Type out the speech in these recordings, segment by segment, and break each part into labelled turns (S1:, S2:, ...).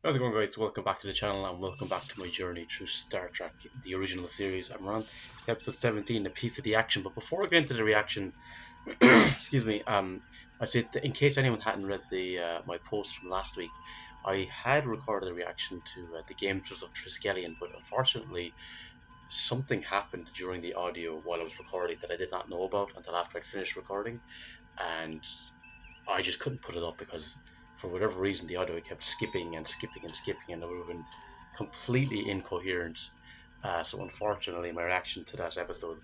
S1: How's it going, guys? Welcome back to the channel and welcome back to my journey through Star Trek, the original series. I'm on episode 17, a piece of the action. But before I get into the reaction, excuse me, I'd say in case anyone hadn't read the my post from last week, I had recorded a reaction to the Game Throws of Triskelion, but unfortunately something happened during the audio while I was recording that I did not know about until after I'd finished recording, and I just couldn't put it up because for whatever reason the audio kept skipping and skipping and skipping, and it would have been completely incoherent. So unfortunately my reaction to that episode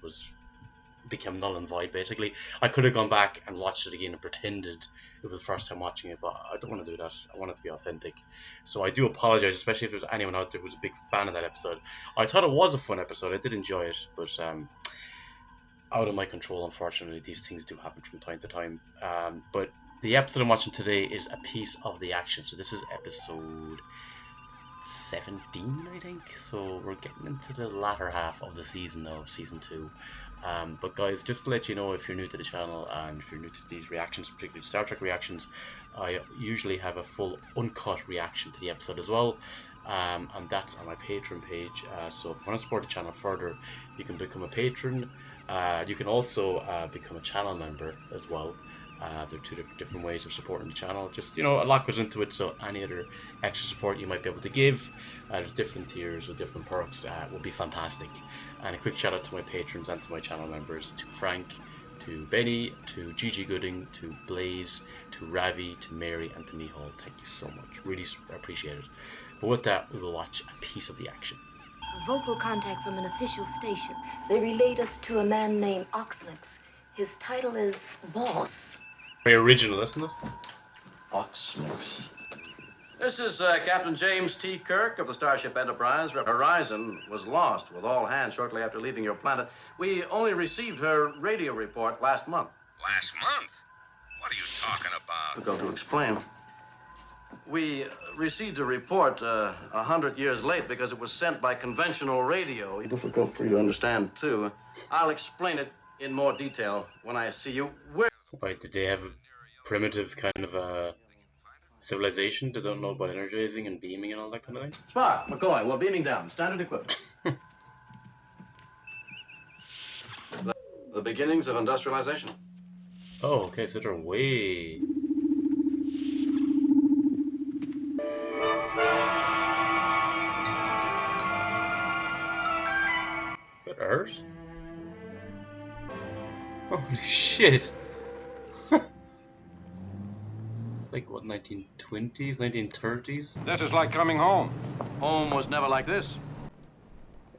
S1: became null and void. Basically, I could have gone back and watched it again and pretended it was the first time watching it, but I don't want to do that. I want it to be authentic. So I do apologize, especially if there's anyone out there who's a big fan of that episode. I thought it was a fun episode. I did enjoy it, but out of my control, unfortunately. These things do happen from time to time. But the episode I'm watching today is a piece of the action. So this is episode 17, I think. So we're getting into the latter half of the season of season 2. But guys, just to let you know, if you're new to the channel and if you're new to these reactions, particularly Star Trek reactions, I usually have a full uncut reaction to the episode as well. And that's on my Patreon page. So if you want to support the channel further, you can become a patron. You can also become a channel member as well. There are two different ways of supporting the channel. Just, a lot goes into it, so any other extra support you might be able to give, there's different tiers with different perks, will be fantastic. And a quick shout out to my patrons and to my channel members, to Frank, to Benny, to Gigi Gooding, to Blaze, to Ravi, to Mary, and to Mihal. Thank you so much. Really appreciate it. But with that, we will watch a piece of the action.
S2: Vocal contact from an official station. They relayed us to a man named Oxmix. His title is Boss.
S1: Very original, isn't it?
S3: Oxmix. This is Captain James T. Kirk of the Starship Enterprise. Horizon was lost with all hands shortly after leaving your planet. We only received her radio report last month.
S4: Last month? What are you talking about?
S3: Difficult to explain. We received a report 100 years late because it was sent by conventional radio. Difficult for you to understand, too. I'll explain it in more detail when I see you.
S1: Wait, did they have a primitive kind of a civilization? They don't know about energizing and beaming and all that kind of thing?
S3: Spock, McCoy, we're beaming down. Standard equipment. The beginnings of industrialization.
S1: Oh, okay, so they're way... Is that Earth? Holy shit! It's like, what, 1920s, 1930s?
S4: This is like coming home.
S3: Home was never like this.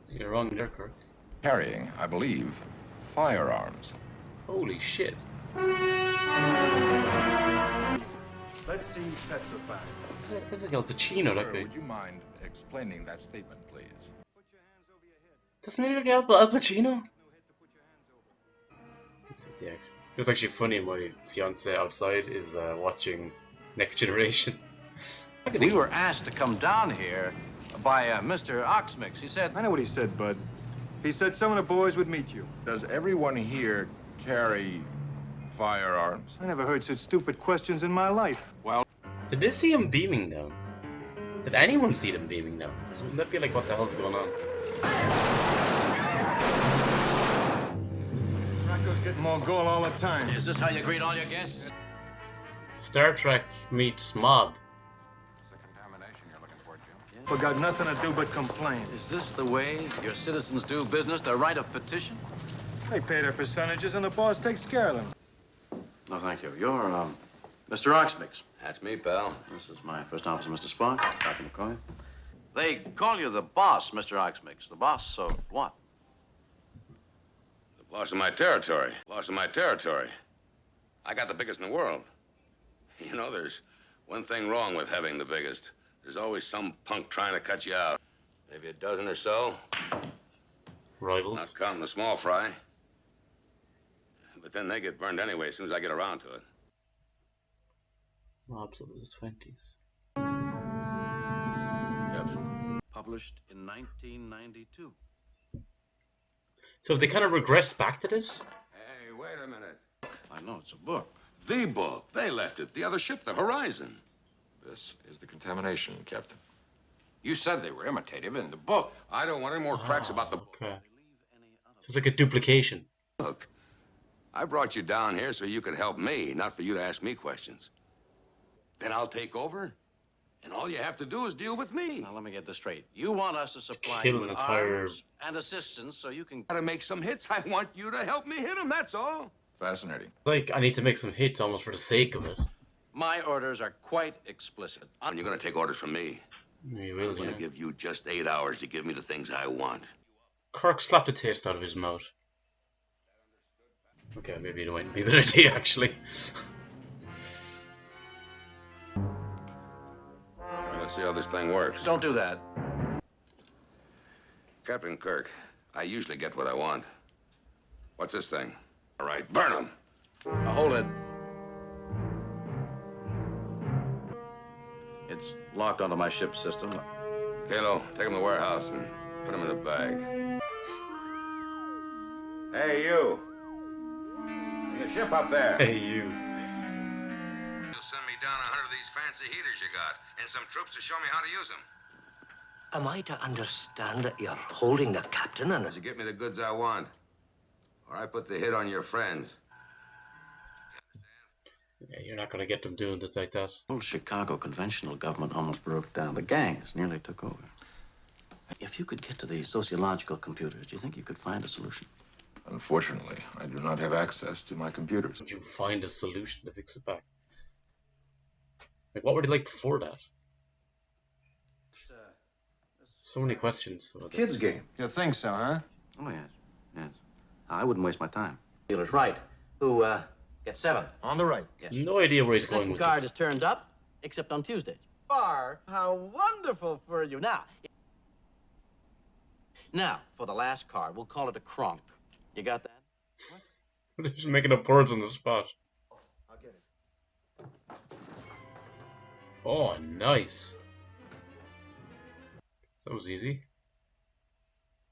S1: You're wrong there, Kirk.
S5: Carrying, I believe, firearms.
S1: Holy shit.
S6: Let's see petrified.
S1: That's like Al Pacino,
S5: Sir,
S1: that guy.
S5: would you mind explaining that statement, please?
S1: Doesn't he look like Al Pacino? It's actually funny, my fiance outside is watching Next Generation.
S3: We were asked to come down here by Mr. Oxmix. He said...
S6: I know what he said, bud. He said some of the boys would meet you.
S5: Does everyone here carry firearms?
S6: I never heard such stupid questions in my life.
S3: Well,
S1: Did they see him beaming down? Did anyone see them beaming down? Wouldn't that be like, what the hell's going on?
S6: Rocco's getting more gold all the time.
S3: is this how you greet all your guests?
S1: Star Trek meets Mob.
S4: It's the contamination you're looking for, Jim.
S6: We got nothing to do but complain.
S3: Is this the way your citizens do business? Their right of petition?
S6: They pay their percentages and the boss takes care of them.
S3: No, thank you. You're, Mr. Oxmix.
S4: That's me, pal.
S3: This is my first officer, Mr. Spock. Dr. McCoy. They call you the boss, Mr. Oxmix. The boss of what?
S4: The boss of my territory. Boss of my territory. I got the biggest in the world. You know, there's one thing wrong with having the biggest. There's always some punk trying to cut you out. Maybe a dozen or so.
S1: Rivals.
S4: Not counting the small fry. But then they get burned anyway as soon as I get around to it.
S1: Mobs of the 20s.
S3: Yes. Published in 1992.
S1: So have they kind of regressed back to this?
S4: Hey, wait a minute.
S3: I know, it's a book.
S4: The book. They left it. The other ship, the Horizon.
S5: This is the contamination, Captain. You said they were imitative in the book.
S4: I don't want any more cracks about the
S1: Okay. So it's like a duplication.
S4: book. I brought you down here so you could help me, not for you to ask me questions. Then I'll take over, and all you have to do is deal with me.
S3: Now, let me get this straight. You want us to supply
S1: kill
S3: you
S1: an
S3: with
S1: entire-
S3: arms and assistance so you can...
S4: Gotta make some hits. I want you to help me hit them, that's all.
S5: Fascinating.
S1: Like, I need to make some hits almost for the sake of it.
S3: My orders are quite explicit.
S4: And you're gonna take orders from me.
S1: You will,
S4: I'm gonna
S1: yeah.
S4: give you just 8 hours to give me the things I want.
S1: Kirk slapped the taste out of his mouth. Okay, maybe it might be a good idea, actually.
S4: All right, let's see how this thing works.
S3: Don't do that.
S4: Captain Kirk, I usually get what I want. What's this thing? All right, burn them.
S3: Now, hold it. It's locked onto my ship system.
S4: Kalo, take them to the warehouse and put them in a bag. Hey, you. In the ship up there.
S1: Hey, you.
S4: You'll send me down 100 of these fancy heaters you got, and some troops to show me how to use them.
S7: Am I to understand that you're holding the captain and...
S4: You get me the goods I want, or I put the hit on your friends.
S1: Yeah, you're not gonna get them doing it like that.
S3: Old Chicago conventional government almost broke down. The gangs nearly took over. If you could get to the sociological computers, do you think you could find a solution?
S5: Unfortunately, I do not have access to my computers.
S1: Would you find a solution to fix it back? Like, what were they like before that? So many questions. About this.
S6: Kids game. You think so, huh?
S3: Oh, yes. Yes. I wouldn't waste my time. Dealer's right. Who, gets 7?
S6: On the right.
S3: Yes.
S1: No idea where he's going
S3: Second
S1: with
S3: card
S1: this.
S3: is turned up, except on Tuesdays. How wonderful for you. Now, for the last card, we'll call it a cronk. You got that?
S1: They're just making up words on the spot.
S6: I'll get it.
S1: Oh, nice. That was easy.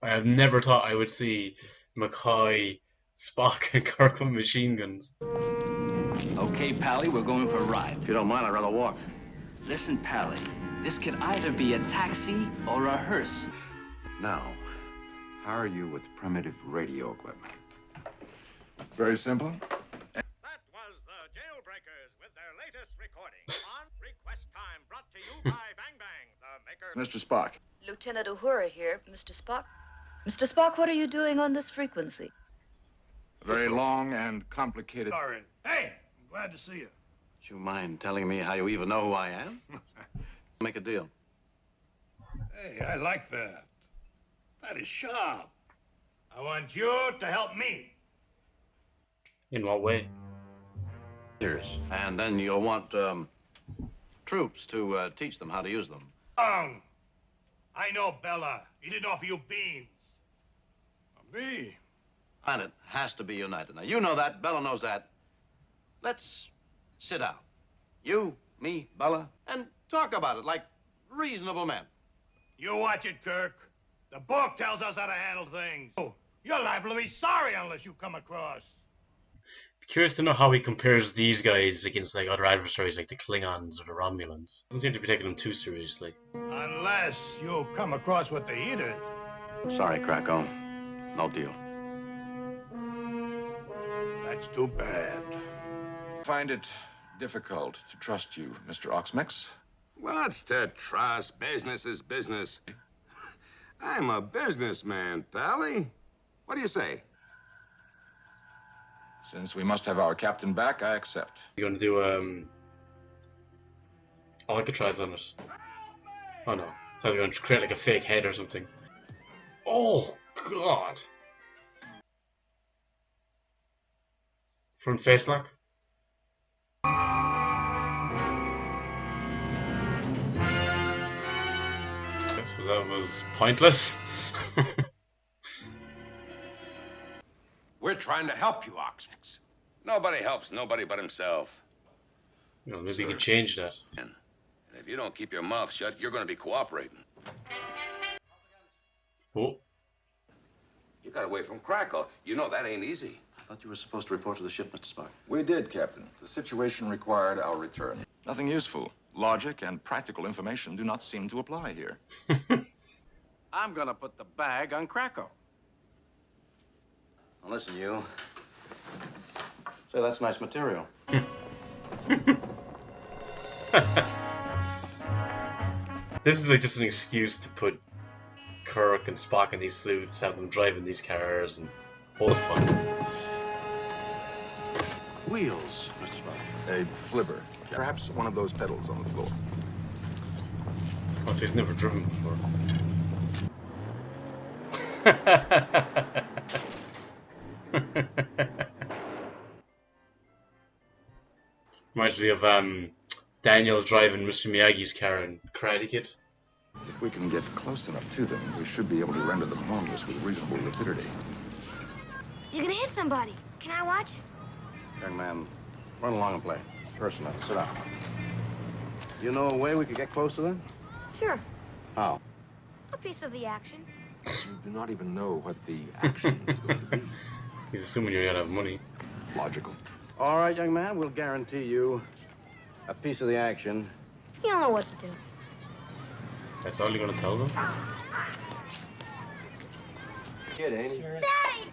S1: I have never thought I would see McCoy, Spock, and Kirk with machine guns.
S8: Okay, Pally, we're going for a ride.
S3: If you don't mind, I'd rather walk.
S8: Listen, Pally, this could either be a taxi or a hearse.
S5: Now, how are you with primitive radio equipment? Very simple.
S9: That was the Jailbreakers with their latest recording on Request Time, brought to you by Bang Bang, the maker...
S5: Mr. Spock.
S2: Lieutenant Uhura here, Mr. Spock. Mr. Spock, what are you doing on this frequency?
S5: A very long and complicated...
S9: Sorry. Hey, I'm glad to see you.
S3: Would you mind telling me how you even know who I am? Make a deal.
S9: Hey, I like that. That is sharp. I want you to help me.
S1: In what way?
S3: And then you'll want, troops to, teach them how to use them.
S9: I know Bella. He didn't offer you beans. Me?
S3: Planet has to be united. Now, you know that. Bella knows that. Let's sit down. You, me, Bella, and talk about it like reasonable men.
S9: You watch it, Kirk. The book tells us how to handle things. Oh, you're liable to be sorry unless you come across.
S1: Curious to know how he compares these guys against like other adversaries like the Klingons or the Romulans. Doesn't seem to be taking them too seriously.
S9: Unless you come across what they eat.
S3: Sorry, Krakow. No deal.
S9: That's too bad.
S5: I find it difficult to trust you, Mr. Oxmix.
S4: What's to trust? Business is business. I'm a businessman, Pally. What do you say?
S5: Since we must have our captain back, I accept.
S1: You're gonna do Alcatraz on it. Oh no. So I was gonna create like a fake head or something. Oh god. Front face lock. So that was pointless.
S5: We're trying to help you, Oxmix.
S4: Nobody helps nobody but himself.
S1: You know, maybe you
S4: Sir.
S1: can change that.
S4: And if you don't keep your mouth shut, you're going to be cooperating.
S1: Oh,
S4: You got away from Krakow. You know that ain't easy.
S3: I thought you were supposed to report to the ship, Mr. Spock.
S5: We did, Captain. The situation required our return. Nothing useful. Logic and practical information do not seem to apply here.
S3: I'm gonna put the bag on Krakow. Now listen, you. Say, that's nice material.
S1: This is like just an excuse to put Kirk and Spock in these suits, have them driving these cars, and all the fun.
S3: Wheels, Mr. Spock.
S5: A flivver. Perhaps one of those pedals on the floor.
S1: Also, he's never driven before. Reminds me of Daniel driving Mr. Miyagi's car in Karate Kid.
S5: If we can get close enough to them, we should be able to render them harmless with reasonable rapidity.
S10: You're gonna hit somebody. Can I watch?
S3: Young man, run along and play. Personal, sit down. You know a way we could get close to them?
S10: Sure.
S3: How?
S10: A piece of the action.
S5: You do not even know what the action is going to be.
S1: He's assuming you're gonna have money.
S5: Logical.
S3: All right, young man, we'll guarantee you a piece of the action.
S10: You don't know what to do.
S1: That's all you're gonna tell them?
S3: Kid, ain't he?
S10: Daddy!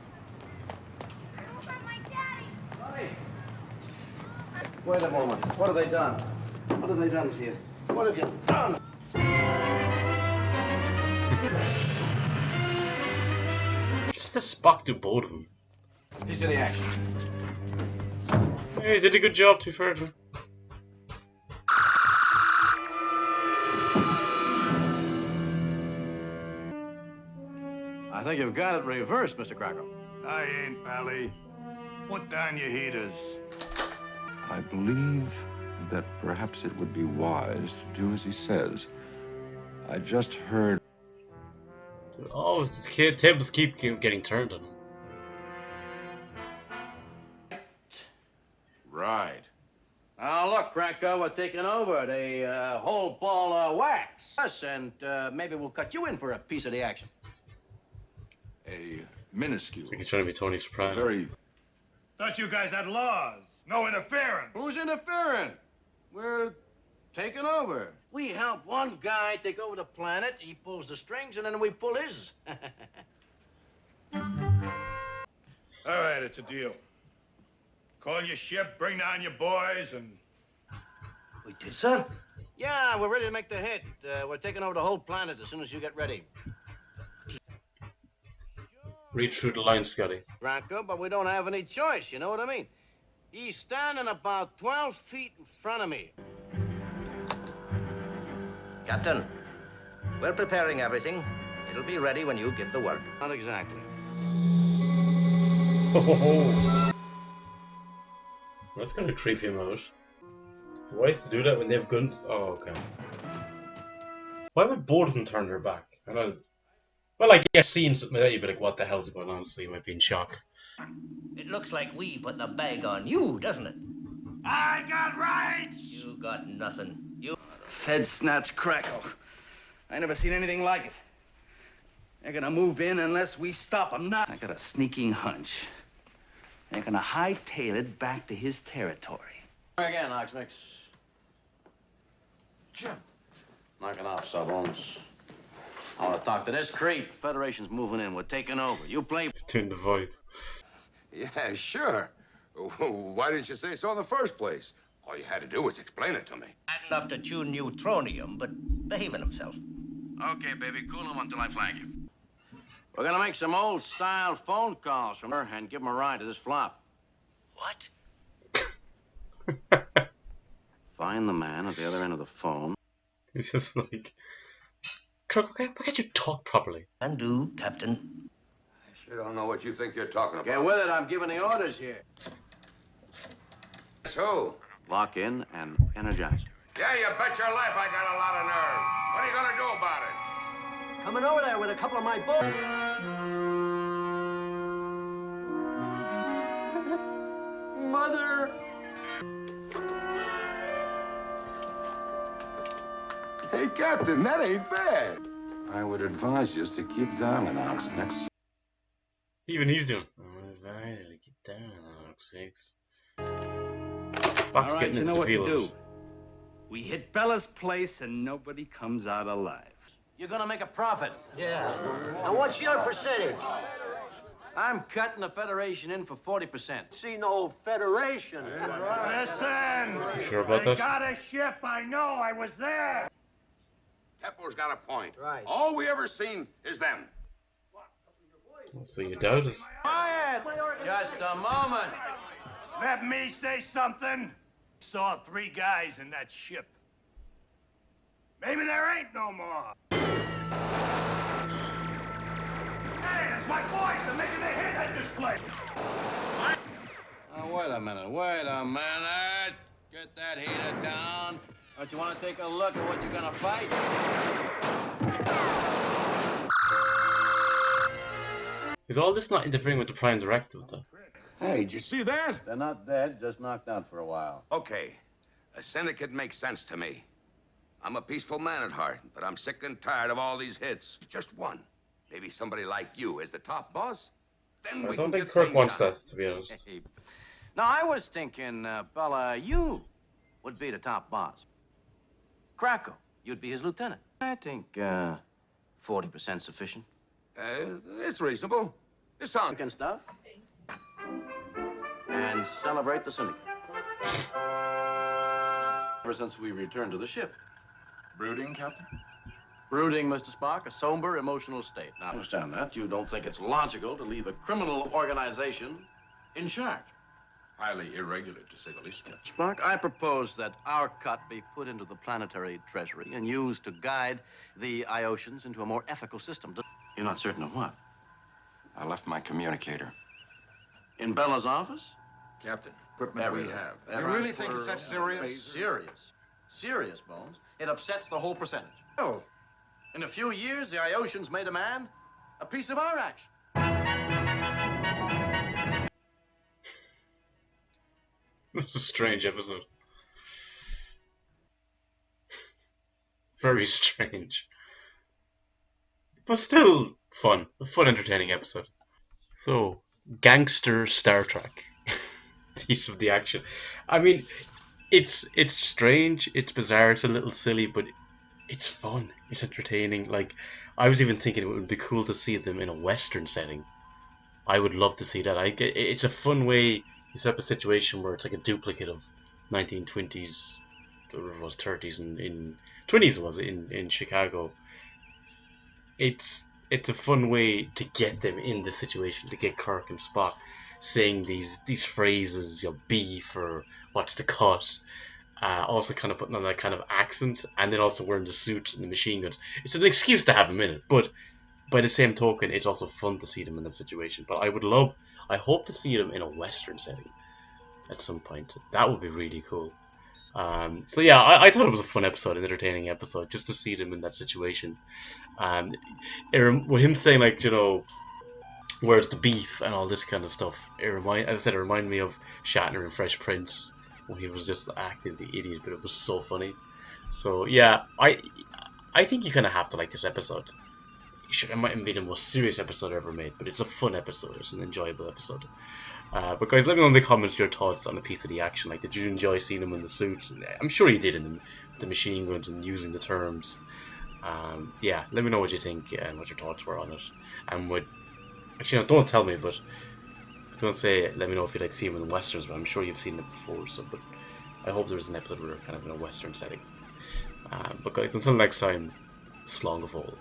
S3: Wait a moment. What have they done? What have they done to you? What have you done?
S1: Just let Spock do both of them.
S3: Piece of the action.
S1: Hey, did a good job, to be fair to him.
S3: I think you've got it reversed, Mr. Krakow.
S6: I ain't, Pally. Put down your heaters.
S5: I believe that perhaps it would be wise to do as he says. I just heard...
S1: Oh, the tables keep getting turned on him.
S5: Right.
S3: Now, look, Krakow, we're taking over the whole ball of wax. Yes, and maybe we'll cut you in for a piece of the action.
S5: A minuscule...
S1: I think he's trying to be Tony Soprano.
S5: Very...
S6: Thought you guys had laws. No interference.
S3: Who's interfering? We're taking over. We help one guy take over the planet, he pulls the strings, and then we pull his.
S6: All right, it's a deal. Call your ship, bring down your boys, and...
S7: We did, sir?
S3: Yeah, we're ready to make the hit. We're taking over the whole planet as soon as you get ready.
S1: Read through the lines, Scotty.
S3: Krakow, but we don't have any choice, you know what I mean? He's standing about 12 feet in front of me.
S7: Captain, we're preparing everything. It'll be ready when you give the word.
S3: Not exactly.
S1: Oh, that's gonna creep him out. It's wise to do that when they have guns. Oh, okay. Why would both of them turn their back? I know. Well, I guess seeing something like that, you'd be like, what the hell's going on? So you might be in shock.
S7: It looks like we put the bag on you, doesn't it?
S6: I got rights!
S7: You got nothing. You...
S8: Fed snatch Krakow. I never seen anything like it. They're gonna move in unless we stop them now. I got a sneaking hunch. They're gonna hightail it back to his territory.
S3: Again, Oxmix. Jim. Knock it off, Sub-Holmes. I want to talk to this creep. Federation's moving in. We're taking over. You play...
S1: It's tuned the voice.
S4: Yeah, sure. Why didn't you say so in the first place? All you had to do was explain it to me.
S7: Bad enough to tune neutronium, but behaving himself.
S3: Okay, baby, cool him until I flag you. We're gonna make some old-style phone calls from her and give him a ride to this flop.
S7: What?
S3: Find the man at the other end of the phone.
S1: He's just like... Kirk, why can't you talk properly?
S7: Can do, Captain.
S4: I sure don't know what you think you're talking about.
S3: Get with it. I'm giving the orders here.
S4: So?
S3: Lock in and energize.
S4: Yeah, you bet your life I got a lot of nerve. What are you gonna do about it?
S7: Coming over there with a couple of my boys.
S4: Mother! Hey, Captain, that ain't bad.
S5: I would advise you to keep dialing, Oxmix.
S1: Even he's doing... Keep down, 6. Spock's
S8: All right,
S1: getting
S8: you
S1: into
S8: know what to
S1: feelers.
S8: do. We hit Bella's place and nobody comes out alive.
S3: You're gonna make a profit.
S7: Yeah. And what's your percentage?
S3: I'm cutting the Federation in for 40%.
S7: See no federation.
S6: Listen!
S1: You sure about
S6: I
S1: that?
S6: got a ship. I know. I was there.
S4: Capo's got a point.
S7: Right.
S4: All we ever seen is them.
S1: So you doubt it?
S3: Quiet! Just a moment.
S6: Let me say something. Saw 3 guys in that ship. Maybe there ain't no more. Hey, it's my boys. They're making a hit at this place.
S3: Now, wait a minute. Get that heater down. Don't you want to take a look at what you're gonna fight?
S1: Is all this not interfering with the Prime Directive, though?
S6: Hey, did you see that?
S3: They're not dead, just knocked out for a while.
S4: Okay, a syndicate makes sense to me. I'm a peaceful man at heart, but I'm sick and tired of all these hits. Just one. Maybe somebody like you as the top boss. Then
S1: I
S4: we
S1: don't
S4: can
S1: think
S4: get
S1: Kirk
S4: things
S1: wants
S4: done.
S1: that, to be honest.
S3: Now, I was thinking, Bella, you would be the top boss. Krakow, you'd be his lieutenant. I think 40% sufficient.
S4: It's reasonable. It sounds
S3: And stuff. And celebrate the syndicate. Ever since we returned to the ship.
S5: Brooding, Captain?
S3: Brooding, Mr. Spock, a somber, emotional state. Now, understand that. You don't think it's logical to leave a criminal organization in charge.
S5: Highly irregular, to say the least, Captain.
S3: Spock, I propose that our cut be put into the planetary treasury and used to guide the Iosians into a more ethical system. You're not certain of what?
S5: I left my communicator.
S3: In Bella's office?
S5: Captain, equipment we have.
S3: You really think it's that serious? Serious. Serious, Bones. It upsets the whole percentage. Oh. In a few years, the Iosians may demand a piece of our action.
S1: It's a strange episode. Very strange. But still fun. A fun, entertaining episode. So, Gangster Star Trek. Piece of the action. I mean, it's strange, it's bizarre, it's a little silly, but it's fun. It's entertaining. Like, I was even thinking it would be cool to see them in a Western setting. I would love to see that. It's a fun way you set up a situation where it's like a duplicate of 1920s, or it was 30s, in 20s was in Chicago. It's a fun way to get them in the situation, to get Kirk and Spock saying these phrases, you know, beef or what's the cut. Also kind of putting on that kind of accent, and then also wearing the suit and the machine guns. It's an excuse to have them in it, but by the same token, it's also fun to see them in that situation. But I hope to see them in a Western setting at some point. That would be really cool. So yeah, I thought it was a fun episode, an entertaining episode, just to see them in that situation. With him saying, like, you know, where's the beef and all this kind of stuff, it reminded me of Shatner in Fresh Prince when he was just acting the idiot, but it was so funny. So yeah, I think you kind of have to like this episode. It mightn't be the most serious episode ever made, but it's a fun episode. It's an enjoyable episode. But guys, let me know in the comments your thoughts on a piece of the action. Like, did you enjoy seeing him in the suits? I'm sure you did, in the machine guns and using the terms. Yeah, let me know what you think and what your thoughts were on it. And actually, no, don't tell me, but I was going to say, let me know if you'd like to see him in westerns, but I'm sure you've seen it before. So, but I hope there's an episode where we're kind of in a western setting. But guys, until next time, Slán go fóill.